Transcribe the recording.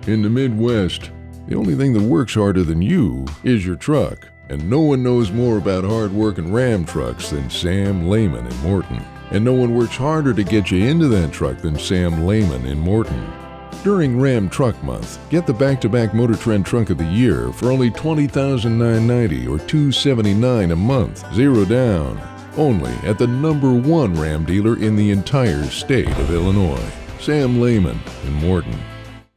In the Midwest, the only thing that works harder than you is your truck. And no one knows more about hard-working Ram trucks than Sam Lehman in Morton. And no one works harder to get you into that truck than Sam Lehman in Morton. During Ram Truck Month, get the back-to-back Motor Trend Truck of the Year for only $20,990 or $279 a month, zero down. Only at the #1 Ram dealer in the entire state of Illinois. Sam Lehman in Morton.